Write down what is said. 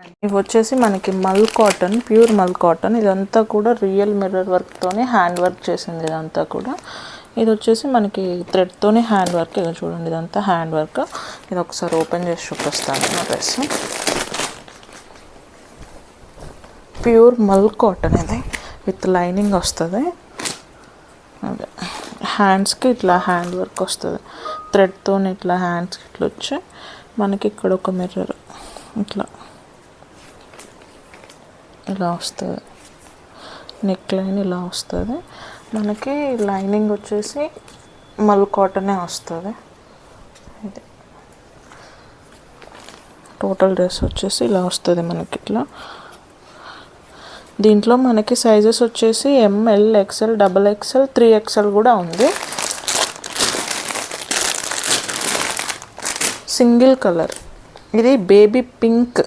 ఇవి వచ్చేసి మనకి మల్ కాటన్, ప్యూర్ మల్ కాటన్. ఇదంతా కూడా రియల్ మిర్రర్ వర్క్తోనే హ్యాండ్ వర్క్ చేసింది ఇదంతా కూడా. ఇది వచ్చేసి మనకి థ్రెడ్తోనే హ్యాండ్ వర్క్. ఇది చూడండి, ఇదంతా హ్యాండ్ వర్క్. ఇది ఒకసారి ఓపెన్ చేసి చూపిస్తాను నా డ్రెస్. ప్యూర్ మల్ కాటన్ ఇది, విత్ లైనింగ్ వస్తుంది. అదే హ్యాండ్స్కి ఇట్లా హ్యాండ్ వర్క్ వస్తుంది, థ్రెడ్తో ఇట్లా హ్యాండ్స్కి ఇట్లా వచ్చి మనకి ఇక్కడ ఒక మిర్రర్ ఇట్లా ఇలా వస్తుంది. నెక్ లైన్ ఇలా వస్తుంది. మనకి లైనింగ్ వచ్చేసి మల్ కాటనే వస్తుంది. ఇది టోటల్ డ్రెస్ వచ్చేసి ఇలా వస్తుంది మనకి ఇట్లా. దీంట్లో మనకి సైజెస్ వచ్చేసి ఎంఎల్, ఎక్స్ఎల్, XXL, 3XL కూడా ఉంది. సింగిల్ కలర్, ఇది బేబీ పింక్